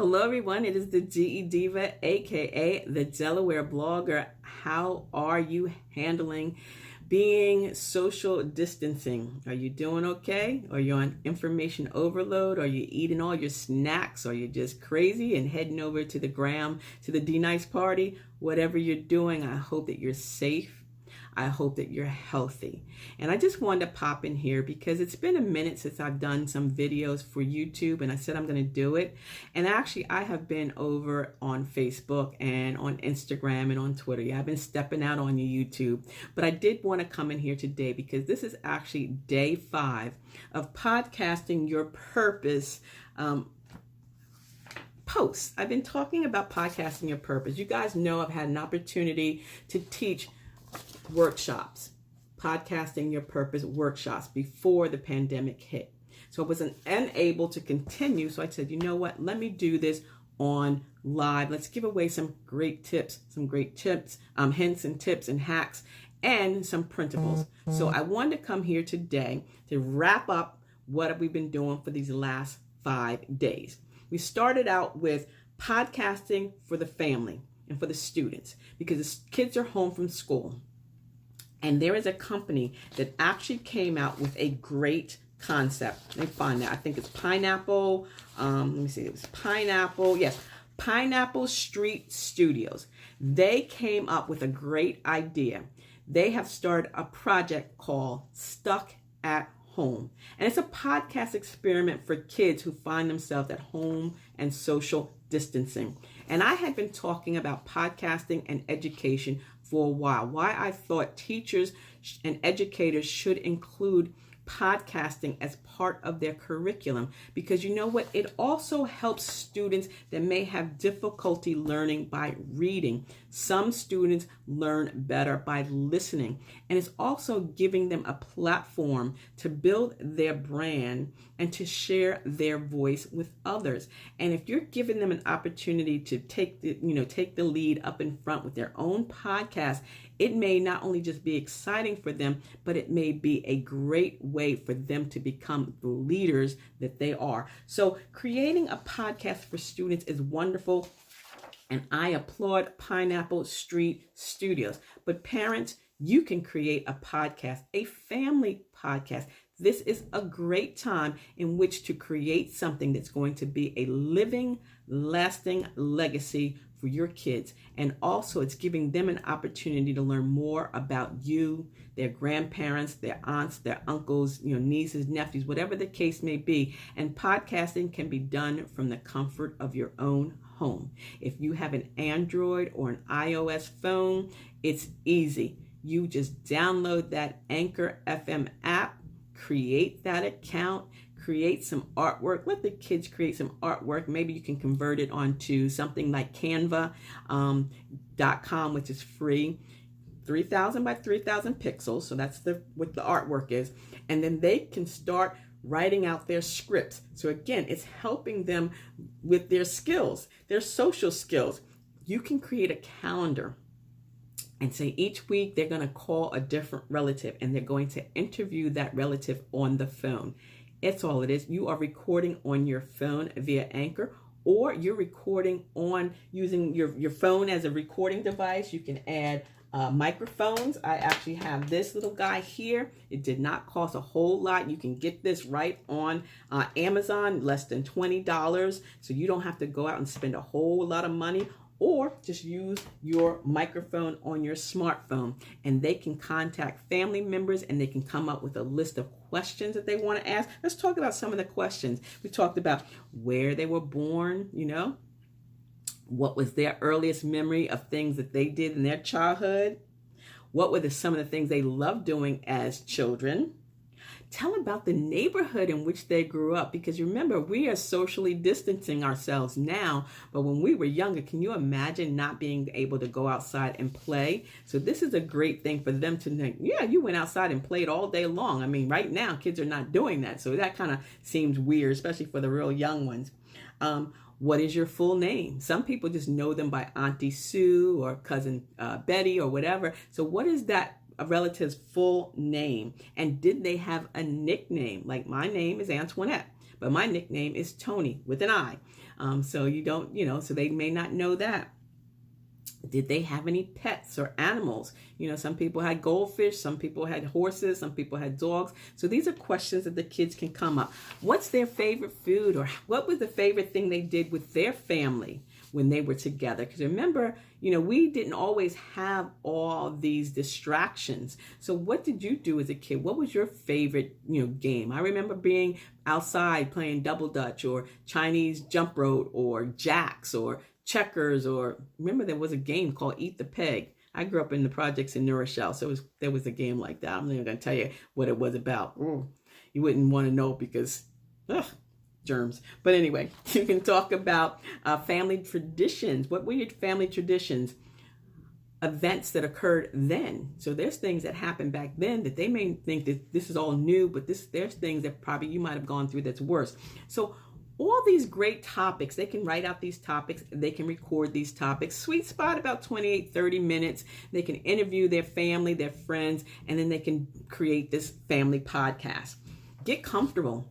Hello everyone, it is the Diva, aka the Delaware blogger. How are you handling being social distancing? Are you doing okay? Are you on information overload? Are you eating all your snacks? Are you just crazy and heading over to the gram, to the D-Nice party? Whatever you're doing, I hope that you're safe. I hope that you're healthy. And I just wanted to pop in here because it's been a minute since I've done some videos for YouTube, and I said I'm going to do it. And actually, I have been over on Facebook and on Instagram and on Twitter. Yeah, I've been stepping out on YouTube. But I did want to come in here today because this is actually day 5 of podcasting your purpose posts. I've been talking about podcasting your purpose. You guys know I've had an opportunity to teach workshops, podcasting your purpose workshops before the pandemic hit. So I wasn't unable to continue. So I said, you know what, let me do this on live. Let's give away some great tips, hints and tips and hacks and some printables. So I wanted to come here today to wrap up what we've been doing for these last 5 days. We started out with podcasting for the family and for the students because the kids are home from school. And there is a company that actually came out with a great concept. Let me find that. I think it's Pineapple. Let me see. It was Pineapple. Yes, Pineapple Street Studios. They came up with a great idea. They have started a project called Stuck at Home. And it's a podcast experiment for kids who find themselves at home and social distancing. And I had been talking about podcasting and education for a while. Why I thought teachers and educators should include podcasting as part of their curriculum, because you know what, it also helps students that may have difficulty learning by reading. Some students learn better by listening, and it's also giving them a platform to build their brand and to share their voice with others. And if you're giving them an opportunity to take the lead up in front with their own podcast, it may not only just be exciting for them, but it may be a great way for them to become the leaders that they are. So creating a podcast for students is wonderful, and I applaud Pineapple Street Studios. But parents, you can create a podcast, a family podcast. This is a great time in which to create something that's going to be a living, lasting legacy for your kids. And also it's giving them an opportunity to learn more about you, their grandparents, their aunts, their uncles, nieces, nephews, whatever the case may be. And podcasting can be done from the comfort of your own home. If you have an Android or an iOS phone, it's easy. You just download that Anchor FM app, create that account, create some artwork. Let the kids create some artwork. Maybe you can convert it onto something like Canva.com, which is free. 3,000 by 3,000 pixels. So that's what the artwork is. And then they can start writing out their scripts. So again, it's helping them with their skills, their social skills. You can create a calendar and say each week they're going to call a different relative and they're going to interview that relative on the phone. It's all it is. You are recording on your phone via Anchor, or you're recording on using your phone as a recording device. You can add microphones. I actually have this little guy here. It did not cost a whole lot. You can get this right on Amazon, less than $20. So you don't have to go out and spend a whole lot of money, or just use your microphone on your smartphone, and they can contact family members and they can come up with a list of questions that they want to ask. Let's talk about some of the questions. We talked about where they were born, what was their earliest memory of things that they did in their childhood? What were some of the things they loved doing as children? Tell about the neighborhood in which they grew up, because remember, we are socially distancing ourselves now, but when we were younger, can you imagine not being able to go outside and play? So this is a great thing for them to think, yeah, you went outside and played all day long. I mean, right now, kids are not doing that. So that kind of seems weird, especially for the real young ones. What is your full name? Some people just know them by Auntie Sue or Cousin Betty or whatever. So what is that a relative's full name? And did they have a nickname? Like my name is Antoinette, but my nickname is Tony with an I. So you don't, so they may not know that. Did they have any pets or animals? Some people had goldfish, some people had horses, some people had dogs. So these are questions that the kids can come up. What's their favorite food, or what was the favorite thing they did with their family when they were together? Because remember, we didn't always have all these distractions. So what did you do as a kid? What was your favorite, game? I remember being outside playing double dutch or Chinese jump rope or jacks or checkers, or remember there was a game called Eat the Peg. I grew up in the projects in New Rochelle, so there was a game like that. I'm not even going to tell you what it was about. You wouldn't want to know because germs. But anyway, you can talk about family traditions. What were your family traditions? Events that occurred then. So there's things that happened back then that they may think that this is all new, but there's things that probably you might have gone through that's worse. So all these great topics, they can write out these topics, they can record these topics. Sweet spot about 28, 30 minutes. They can interview their family, their friends, and then they can create this family podcast. Get comfortable.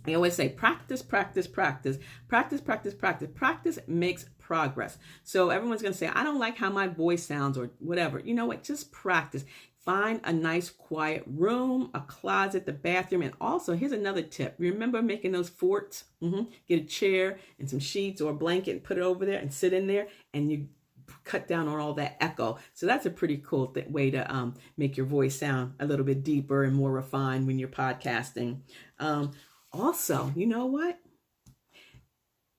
I always say practice, practice, practice. Practice, practice, practice. Practice makes progress. So everyone's going to say, I don't like how my voice sounds or whatever. You know what? Just practice. Find a nice quiet room, a closet, the bathroom. And also, here's another tip. Remember making those forts? Get a chair and some sheets or a blanket and put it over there and sit in there, and you cut down on all that echo. So that's a pretty cool way to make your voice sound a little bit deeper and more refined when you're podcasting. Also, you know what?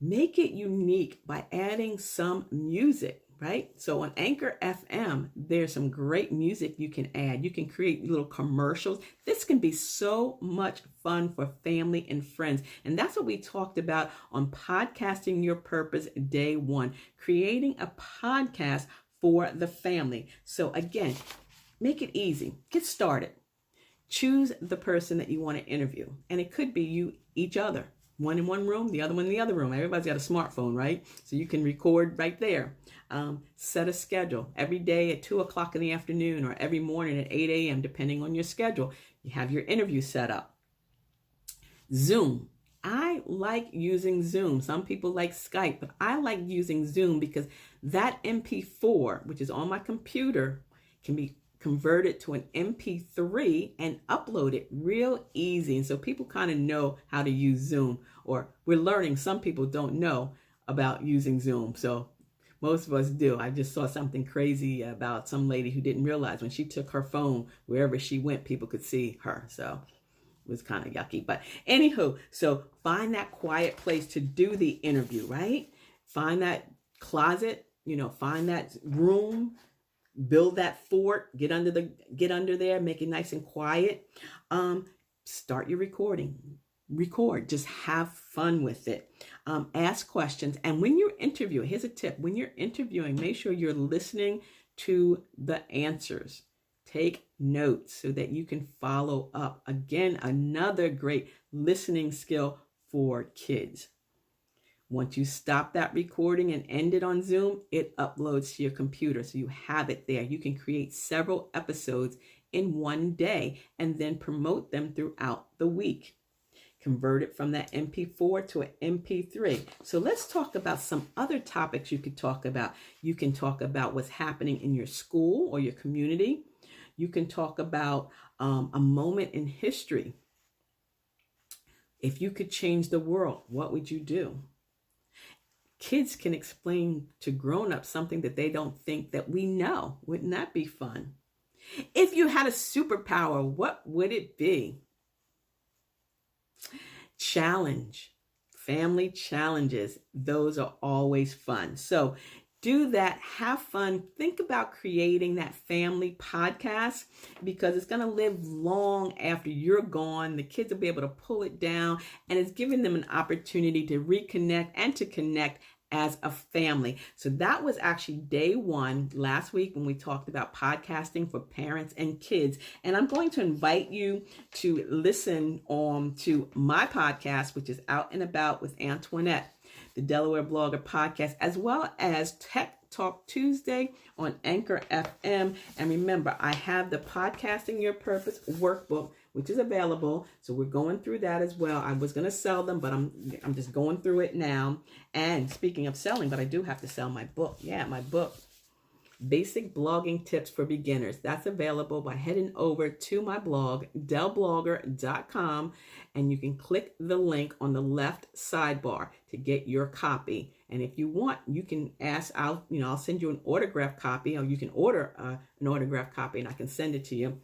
Make it unique by adding some music. Right? So on Anchor FM, there's some great music you can add. You can create little commercials. This can be so much fun for family and friends. And that's what we talked about on Podcasting Your Purpose Day 1, creating a podcast for the family. So again, make it easy. Get started. Choose the person that you want to interview. And it could be you, each other. One in one room, the other one in the other room. Everybody's got a smartphone, right? So you can record right there. Set a schedule every day at 2 o'clock in the afternoon or every morning at 8 a.m., depending on your schedule. You have your interview set up. Zoom. I like using Zoom. Some people like Skype, but I like using Zoom because that MP4, which is on my computer, can be convert it to an MP3 and upload it real easy. And so people kind of know how to use Zoom, or we're learning. Some people don't know about using Zoom. So most of us do. I just saw something crazy about some lady who didn't realize when she took her phone, wherever she went, people could see her. So it was kind of yucky. But anywho, so find that quiet place to do the interview, right? Find that closet, find that room. Build that fort, get under there, make it nice and quiet. Start your recording. Record, just have fun with it. Ask questions. And when you're interviewing, here's a tip. When you're interviewing, make sure you're listening to the answers. Take notes so that you can follow up. Again, another great listening skill for kids. Once you stop that recording and end it on Zoom, it uploads to your computer. So you have it there. You can create several episodes in one day and then promote them throughout the week. Convert it from that MP4 to an MP3. So let's talk about some other topics you could talk about. You can talk about what's happening in your school or your community. You can talk about a moment in history. If you could change the world, what would you do? Kids can explain to grown-ups something that they don't think that we know. Wouldn't that be fun? If you had a superpower, what would it be? Challenge. Family challenges. Those are always fun. So do that. Have fun. Think about creating that family podcast because it's going to live long after you're gone. The kids will be able to pull it down, and it's giving them an opportunity to reconnect and to connect as a family. So that was actually day 1 last week when we talked about podcasting for parents and kids. And I'm going to invite you to listen to my podcast, which is Out and About with Antoinette, the Delaware blogger podcast, as well as Tech Talk Tuesday on Anchor FM. And remember, I have the Podcasting Your Purpose workbook, which is available. So we're going through that as well. I was going to sell them, but I'm just going through it now. And speaking of selling, but I do have to sell my book. Yeah, my book, Basic Blogging Tips for Beginners. That's available by heading over to my blog, delblogger.com, and you can click the link on the left sidebar to get your copy. And if you want, you can ask, I'll send you an autographed copy, or you can order an autographed copy and I can send it to you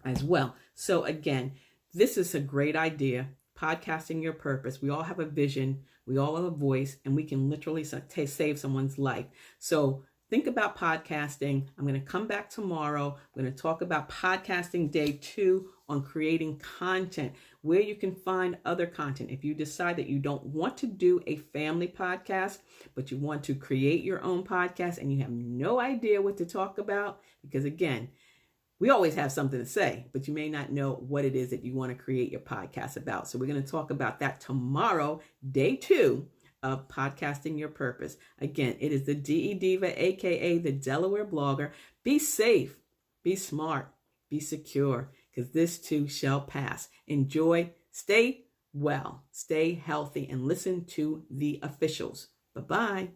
as well. So again, this is a great idea. Podcasting your purpose. We all have a vision. We all have a voice, and we can literally save someone's life. So think about podcasting. I'm going to come back tomorrow. We're going to talk about podcasting day 2 on creating content, where you can find other content. If you decide that you don't want to do a family podcast, but you want to create your own podcast and you have no idea what to talk about, because again, we always have something to say, but you may not know what it is that you want to create your podcast about. So we're going to talk about that tomorrow, day 2 of Podcasting Your Purpose. Again, it is the DE Diva, aka the Delaware blogger. Be safe, be smart, be secure, because this too shall pass. Enjoy, stay well, stay healthy, and listen to the officials. Bye-bye.